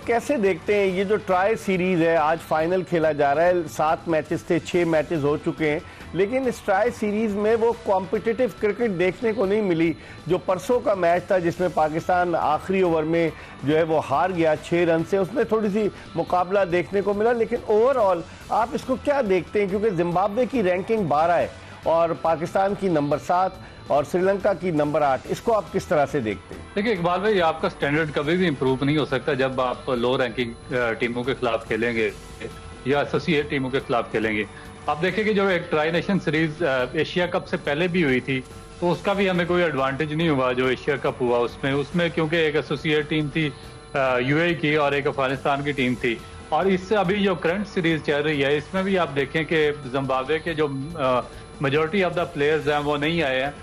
कैसे देखते हैं ये जो ट्राई सीरीज है, आज फाइनल खेला जा रहा है, 7 मैचेस थे, 6 मैचेस हो चुके हैं, लेकिन इस ट्राई सीरीज में वो कॉम्पिटिटिव क्रिकेट देखने को नहीं मिली। जो परसों का मैच था जिसमें पाकिस्तान आखिरी ओवर में जो है वो हार गया 6 रन से, उसमें थोड़ी सी मुकाबला देखने को मिला, लेकिन ओवरऑल आप इसको क्या देखते हैं? क्योंकि जिम्बाब्वे की रैंकिंग 12 है और पाकिस्तान की नंबर 7 और श्रीलंका की नंबर 8, इसको आप किस तरह से देखते हैं? देखिए इकबाल भाई, आपका स्टैंडर्ड कभी भी इंप्रूव नहीं हो सकता जब आप लो रैंकिंग टीमों के खिलाफ खेलेंगे या एसोसिएट टीमों के खिलाफ खेलेंगे। आप देखें कि जो एक tri nation series Asia cup से पहले भी हुई थी, तो उसका भी हमें कोई एडवांटेज नहीं हुआ जो एशिया कप हुआ उसमें क्योंकि एक एसोसिएट टीम थी यूएई की और एक अफगानिस्तान की टीम थी। और इससे अभी जो करंट सीरीज चल रही है इसमें भी आप देखें कि जिम्बाब्वे के जो मेजोरिटी ऑफ द प्लेयर्स हैं वो नहीं आए हैं।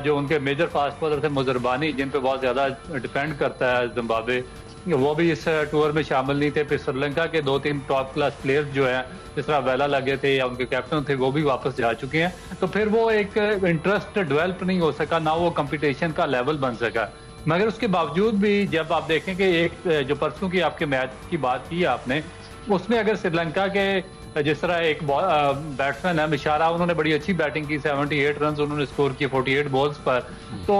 जो उनके मेजर फास्ट बॉलर थे मुजरबानी, जिन पे बहुत ज्यादा डिपेंड करता है जिम्बाब्वे, वो भी इस टूर में शामिल नहीं थे। फिर श्रीलंका के 2-3 टॉप क्लास प्लेयर्स जो हैं, जिस तरह वेला लगे थे या उनके कैप्टन थे, वो भी वापस जा चुके हैं। तो फिर वो एक इंटरेस्ट डेवलप नहीं हो सका, ना वो कंपटीशन का लेवल बन सका। मगर उसके बावजूद भी जब आप देखें कि एक जो परसों की आपके मैच की बात की आपने, उसमें अगर श्रीलंका के जिस तरह एक बैट्समैन है मिशारा, उन्होंने बड़ी अच्छी बैटिंग की, 78 रन उन्होंने स्कोर किए 48 बॉल्स पर, तो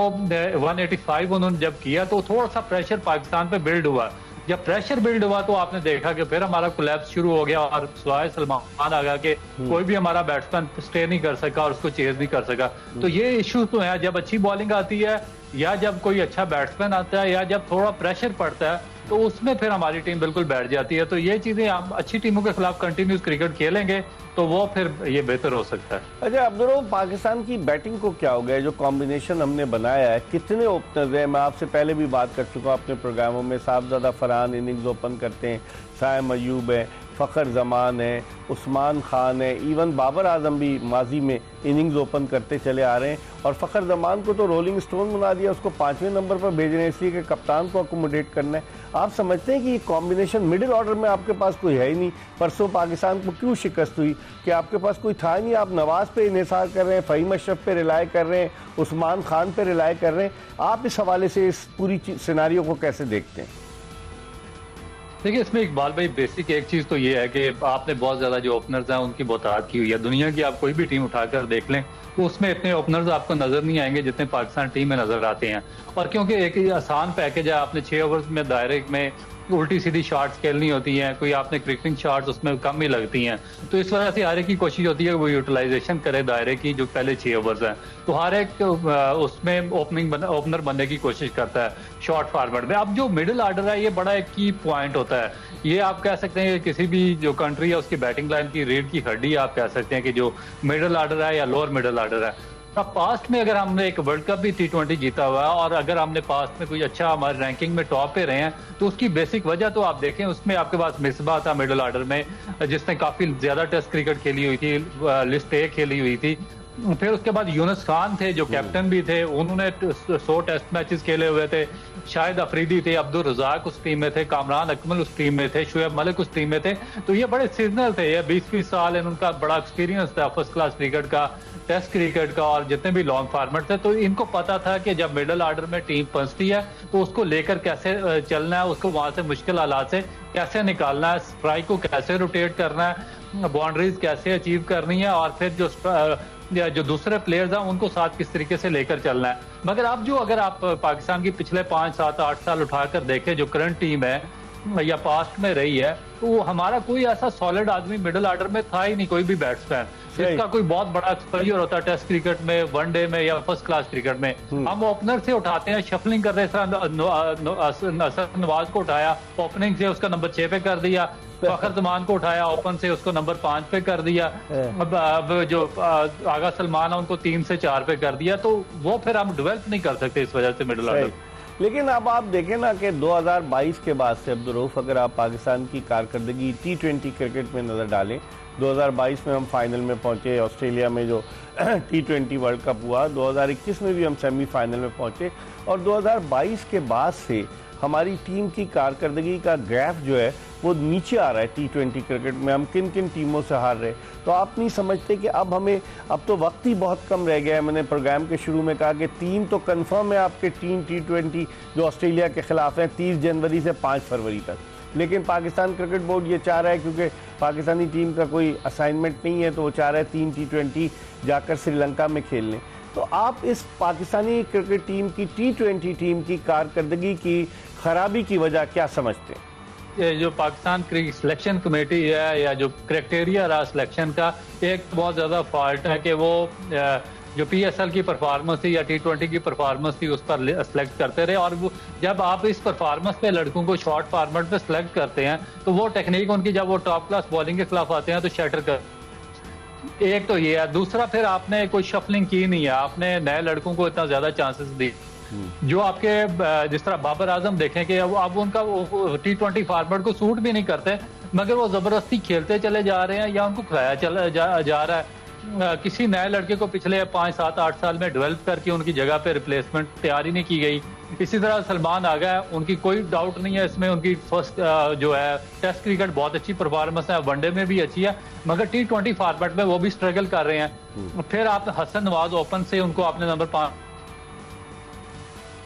185 उन्होंने जब किया तो थोड़ा सा प्रेशर पाकिस्तान पे बिल्ड हुआ। जब प्रेशर बिल्ड हुआ तो आपने देखा कि फिर हमारा कोलैप्स शुरू हो गया और सिवाय सलमान आ गया कि कोई भी हमारा बैट्समैन स्टे नहीं कर सका और उसको चेज नहीं कर सका। तो ये इशू तो है, जब अच्छी बॉलिंग आती है या जब कोई अच्छा बैट्समैन आता है या जब थोड़ा प्रेशर पड़ता है तो उसमें फिर हमारी टीम बिल्कुल बैठ जाती है। तो ये चीजें आप अच्छी टीमों के खिलाफ कंटिन्यूस क्रिकेट खेलेंगे तो वो फिर ये बेहतर हो सकता है। अच्छा अब्दुल, पाकिस्तान की बैटिंग को क्या हो गया? जो कॉम्बिनेशन हमने बनाया है, कितने ओपनर्स हैं? मैं आपसे पहले भी बात कर चुका हूँ अपने प्रोग्रामों में। साहबजादा फरहान इनिंग्स ओपन करते हैं, साइम अयूब है, फ़खर जमान है, उस्मान खान है, इवन बाबर आजम भी माजी में इनिंग्स ओपन करते चले आ रहे हैं। और फ़खर जमान को तो रोलिंग स्टोन बना दिया, उसको 5वें नंबर पर भेज रहे हैं इसलिए कि कप्तान को अकोमोडेट करना है। आप समझते हैं कि ये कॉम्बिनेशन मिडिल ऑर्डर में आपके पास कोई है ही नहीं? परसों पाकिस्तान को क्यों शिकस्त हुई कि आपके पास कोई था ही नहीं? आप नवाज पे इन्हिसार कर रहे हैं, फ़हीम अशरफ पे रिलाय कर रहे हैं, उस्मान खान पे रिलाय कर रहे हैं। आप इस हवाले से इस पूरी सिनेरियो को कैसे देखते हैं? देखिए इसमें इकबाल भाई बेसिक एक चीज तो ये है कि आपने बहुत ज्यादा जो ओपनर्स हैं उनकी बहुतायत की हुई है। दुनिया की आप कोई भी टीम उठाकर देख लें तो उसमें इतने ओपनर्स आपको नजर नहीं आएंगे जितने पाकिस्तान टीम में नजर आते हैं। और क्योंकि एक आसान पैकेज है, आपने 6 ओवर्स में दायरे में उल्टी सीधी शॉट्स खेलनी होती हैं, कोई आपने क्रिकेटिंग शॉट्स उसमें कम ही लगती हैं, तो इस वजह से हर एक की कोशिश होती है कि वो यूटिलाइजेशन करे दायरे की जो पहले 6 ओवर्स हैं। तो हर एक उसमें ओपनर बनने की कोशिश करता है शॉर्ट फॉर्मेट में। अब जो मिडिल ऑर्डर है ये बड़ा एक की पॉइंट होता है। ये आप कह सकते हैं कि किसी भी जो कंट्री है उसकी बैटिंग लाइन की रीढ़ की हड्डी आप कह सकते हैं कि जो मिडिल ऑर्डर है या लोअर मिडिल ऑर्डर है। अब पास्ट में अगर हमने एक वर्ल्ड कप भी T20 जीता हुआ है और अगर हमने पास्ट में कोई अच्छा हमारे रैंकिंग में टॉप पे रहे हैं तो उसकी बेसिक वजह तो आप देखें, उसमें आपके पास मिसबा था मिडिल ऑर्डर में जिसने काफी ज्यादा टेस्ट क्रिकेट खेली हुई थी, लिस्ट ए खेली हुई थी। फिर उसके बाद यूनुस खान थे जो कैप्टन भी थे, उन्होंने 100 टेस्ट मैचेस खेले हुए थे। शाहिद अफरीदी थे, अब्दुल रजाक उस टीम में थे, कामरान अकमल उस टीम में थे, शुएब मलिक उस टीम में थे। तो ये बड़े सीजनल थे, ये 20-20 साल इनका बड़ा एक्सपीरियंस था फर्स्ट क्लास क्रिकेट का, टेस्ट क्रिकेट का और जितने भी लॉन्ग फॉर्मेट थे। तो इनको पता था कि जब मिडिल ऑर्डर में टीम फंसती है तो उसको लेकर कैसे चलना है, उसको वहां से मुश्किल हालात से कैसे निकालना है, स्ट्राइक को कैसे रोटेट करना है, बाउंड्रीज कैसे अचीव करनी है और फिर जो दूसरे प्लेयर्स हैं उनको साथ किस तरीके से लेकर चलना है। मगर अब जो अगर आप पाकिस्तान की पिछले 5, 7, 8 साल उठाकर देखें जो करंट टीम है या पास्ट में रही है, तो हमारा कोई ऐसा सॉलिड आदमी मिडिल ऑर्डर में था ही नहीं, कोई भी बैट्समैन इसका कोई बहुत बड़ा एक्सपोजर होता है टेस्ट क्रिकेट में, वनडे में या फर्स्ट क्लास क्रिकेट में। हम ओपनर से उठाते हैं, शफलिंग कर रहे हैं, नवाज को उठाया ओपनिंग से, उसका नंबर 6 पे कर दिया, फखर जमान को उठाया ओपन से, उसको नंबर 5 पे कर दिया, अब जो आगा सलमान है उनको 3 से 4 पे कर दिया। तो वो फिर हम डेवलप नहीं कर सकते इस वजह से मिडिल ऑर्डर। लेकिन अब आप देखें ना कि 2022 के बाद से अब्दुल रऊफ, अगर आप पाकिस्तान की कारकर्दगी T20 क्रिकेट में नजर डालें, 2022 में हम फाइनल में पहुंचे ऑस्ट्रेलिया में जो T20 वर्ल्ड कप हुआ, 2021 में भी हम सेमीफाइनल में पहुंचे और 2022 के बाद से हमारी टीम की कारकर्दगी का ग्राफ जो है वो नीचे आ रहा है। T20 क्रिकेट में हम किन किन टीमों से हार रहे, तो आप नहीं समझते कि अब तो वक्त ही बहुत कम रह गया है। मैंने प्रोग्राम के शुरू में कहा कि टीम तो कंफर्म है आपके टीम T20 जो ऑस्ट्रेलिया के खिलाफ है 30 जनवरी से 5 फरवरी तक, लेकिन पाकिस्तान क्रिकेट बोर्ड ये चाह रहा है, क्योंकि पाकिस्तानी टीम का कोई असाइनमेंट नहीं है, तो वो चाह रहा है 3 T20 जाकर श्रीलंका में खेल लें। तो आप इस पाकिस्तानी क्रिकेट टीम की T20 टीम की कारकर्दगी की खराबी की वजह क्या समझते हैं? ये जो पाकिस्तान क्रिकेट सिलेक्शन कमेटी है या जो क्राइटेरिया रहा सिलेक्शन का, एक बहुत ज़्यादा फॉल्ट है कि वो जो PSL की परफॉर्मेंस थी या T20 की परफॉर्मेंस थी उस पर सिलेक्ट करते रहे। और वो जब आप इस परफॉर्मेंस पे लड़कों को शॉर्ट फॉर्मेट पे सिलेक्ट करते हैं तो वो टेक्निक उनकी जब वो टॉप क्लास बॉलिंग के खिलाफ आते हैं तो शटर कर, एक तो ये है। दूसरा, फिर आपने कोई शफलिंग की नहीं है, आपने नए लड़कों को इतना ज्यादा चांसेस दी जो आपके जिस तरह बाबर आजम देखें कि अब उनका T20 फॉर्मेट को सूट भी नहीं करते, मगर वो जबरदस्ती खेलते चले जा रहे हैं या उनको खिलाया जा रहा है। किसी नए लड़के को पिछले 5, 7, 8 साल में डेवलप करके उनकी जगह पे रिप्लेसमेंट तैयार ही नहीं की गई। इसी तरह सलमान आ गया, उनकी कोई डाउट नहीं है इसमें, उनकी फर्स्ट जो है टेस्ट क्रिकेट बहुत अच्छी परफॉर्मेंस है, वनडे में भी अच्छी है, मगर T20 फॉर्मेट में वो भी स्ट्रगल कर रहे हैं। फिर आप हसन नवाज ओपन से उनको आपने नंबर 5,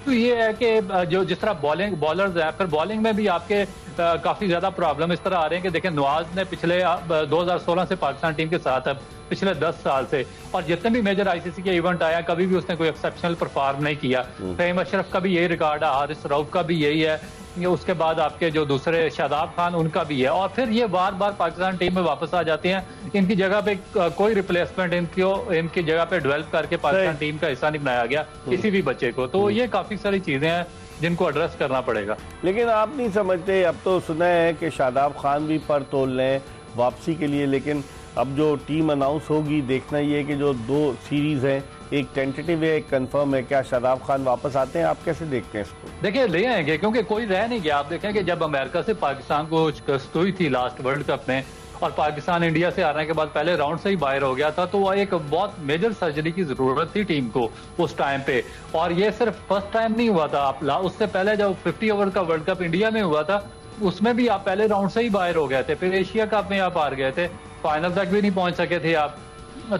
तो ये है कि जो जिस तरह बॉलर्स हैं, फिर बॉलिंग में भी आपके काफी ज्यादा प्रॉब्लम इस तरह आ रहे हैं कि देखें नवाज ने पिछले 2016 से पाकिस्तान टीम के साथ है, पिछले 10 साल से, और जितने भी मेजर ICC के इवेंट आया कभी भी उसने कोई एक्सेप्शनल परफॉर्म नहीं किया। फहीम अशरफ का भी यही रिकॉर्ड है, हारिस रऊफ का भी यही है, उसके बाद आपके जो दूसरे शादाब खान उनका भी है। और फिर ये बार बार पाकिस्तान टीम में वापस आ जाते हैं, इनकी जगह पे कोई रिप्लेसमेंट इनकी जगह पे डेवलप करके पाकिस्तान टीम का हिस्सा नहीं बनाया गया किसी भी बच्चे को। तो ये काफी सारी चीजें हैं जिनको एड्रेस करना पड़ेगा। लेकिन आप नहीं समझते, अब तो सुना है कि शादाब खान भी पर तोल लें वापसी के लिए, लेकिन अब जो टीम अनाउंस होगी देखना ये है कि जो 2 सीरीज हैं, एक टेंटेटिव है एक कंफर्म है, क्या शादाब खान वापस आते हैं? आप कैसे देखते हैं इसको? देखिए ले आएंगे, क्योंकि कोई रह नहीं गया। आप देखें कि जब अमेरिका से पाकिस्तान को शिकस्त हुई थी लास्ट वर्ल्ड कप में और पाकिस्तान इंडिया से हारने के बाद पहले राउंड से ही बाहर हो गया था, तो वह एक बहुत मेजर सर्जरी की जरूरत थी टीम को उस टाइम पे। और ये सिर्फ फर्स्ट टाइम नहीं हुआ था, आप उससे पहले जब 50 ओवर का वर्ल्ड कप इंडिया में हुआ था उसमें भी आप पहले राउंड से ही बाहर हो गए थे, फिर एशिया कप में आप हार गए थे, फाइनल तक भी नहीं पहुंच सके थे आप।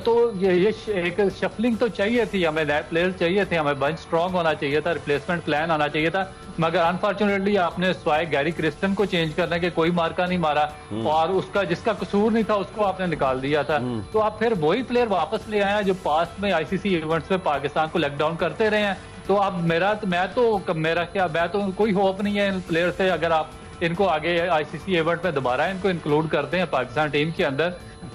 तो ये एक शफलिंग तो चाहिए थी, हमें नए प्लेयर चाहिए थे, हमें बेंच स्ट्रांग होना चाहिए था, रिप्लेसमेंट प्लान आना चाहिए था, मगर अनफॉर्चुनेटली आपने स्वाय गैरी क्रिस्टन को चेंज करने के कोई मार्का नहीं मारा और उसका जिसका कसूर नहीं था उसको आपने निकाल दिया था। तो आप फिर वही प्लेयर वापस ले आए हैं जो पास्ट में ICC इवेंट्स में पाकिस्तान को लॉकडाउन करते रहे हैं। तो अब मेरा तो कोई होप नहीं है इन प्लेयर से, अगर आप इनको आगे ICC इवेंट में दोबारा इनको इंक्लूड करते हैं पाकिस्तान टीम के अंदर,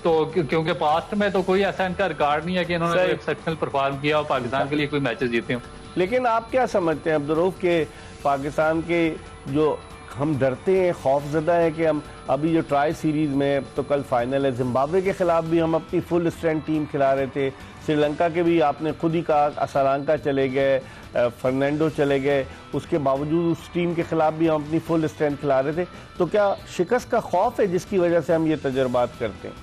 तो क्योंकि पास्ट में तो कोई ऐसा इनका रिकॉर्ड नहीं है कि इन्होंने एक्सेप्शनल परफॉर्म किया और पाकिस्तान के लिए कोई मैचेस जीते हों। लेकिन आप क्या समझते हैं अब्दुर्रऊफ के पाकिस्तान के जो हम डरते हैं, खौफजदा है कि हम अभी जो ट्राई सीरीज में तो कल फाइनल है, जिम्बाब्वे के खिलाफ भी हम अपनी फुल स्ट्रेंथ टीम खिला रहे थे, श्रीलंका के भी आपने खुद ही कहा असलांका चले गए, फर्नांडो चले गए, उसके बावजूद उस टीम के खिलाफ भी हम अपनी फुल स्ट्रेंथ खिला रहे थे। तो क्या शिकस्त का खौफ है जिसकी वजह से हम ये तजर्बात करते हैं?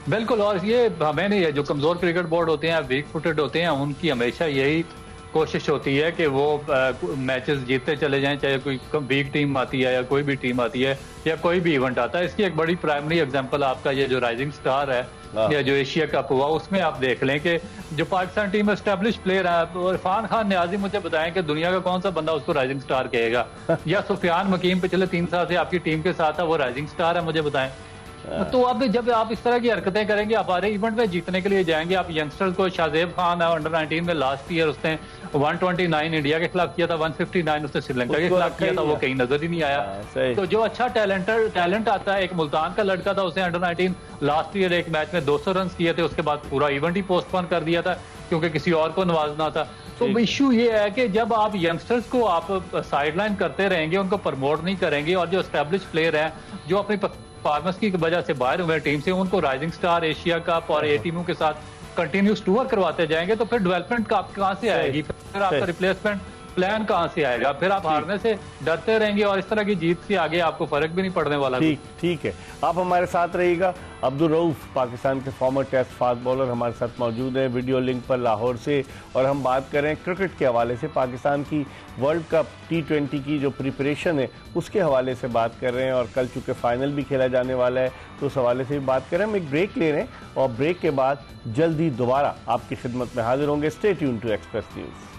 बिल्कुल, और ये हमें नहीं है, जो कमजोर क्रिकेट बोर्ड होते हैं, वीक फुटेड होते हैं, उनकी हमेशा यही कोशिश होती है कि वो मैचेस जीतते चले जाएं, चाहे कोई वीक टीम आती है या कोई भी टीम आती है या कोई भी इवेंट आता है। इसकी एक बड़ी प्राइमरी एग्जांपल आपका ये जो राइजिंग स्टार है या जो एशिया कप हुआ उसमें आप देख लें कि जो पाकिस्तान टीम में एस्टेब्लिश प्लेयर है, इरफान खान न्याजी मुझे बताएं कि दुनिया का कौन सा बंदा उसको राइजिंग स्टार कहेगा, या सुफियान मकीम पिछले 3 साल से आपकी टीम के साथ है, वो राइजिंग स्टार है, मुझे बताएं। तो अब जब आप इस तरह की हरकतें करेंगे, आप हमारे इवेंट में जीतने के लिए जाएंगे, आप यंगस्टर्स को, शाहजेब खान है अंडर 19 में लास्ट ईयर उसने 129 इंडिया के खिलाफ किया था, 159 उसने श्रीलंका के खिलाफ किया था, वो कहीं नजर ही नहीं आया। तो जो अच्छा टैलेंट आता है, एक मुल्तान का लड़का था, उसने अंडर 19 लास्ट ईयर एक मैच में 200 रन किए थे, उसके बाद पूरा इवेंट ही पोस्टपोन कर दिया था क्योंकि किसी और को नवाजना था। तो इशू ये है कि जब आप यंगस्टर्स को आप साइडलाइन करते रहेंगे, उनको प्रमोट नहीं करेंगे, और जो एस्टेब्लिश प्लेयर हैं जो अपनी परफॉर्मेंस की वजह से बाहर हुए टीम से, उनको राइजिंग स्टार, एशिया कप और ए टीमों के साथ कंटिन्यूस टूर करवाते जाएंगे, तो फिर डेवलपमेंट कहाँ से आएगी, फिर आपका रिप्लेसमेंट प्लान कहाँ से आएगा, फिर आप हारने से डरते रहेंगे और इस तरह की जीत से आगे आपको फर्क भी नहीं पड़ने वाला। ठीक है, आप हमारे साथ रहिएगा। अब्दुर्रऊफ पाकिस्तान के फॉर्मर टेस्ट फास्ट बॉलर हमारे साथ मौजूद है वीडियो लिंक पर लाहौर से, और हम बात करें क्रिकेट के हवाले से, पाकिस्तान की वर्ल्ड कप T20 की जो प्रिपरेशन है उसके हवाले से बात कर रहे हैं, और कल चूँकि फाइनल भी खेला जाने वाला है तो उस हवाले से भी बात करें। हम एक ब्रेक ले रहे हैं और ब्रेक के बाद जल्दी दोबारा आपकी खिदमत में हाजिर होंगे। Stay tuned to Express news.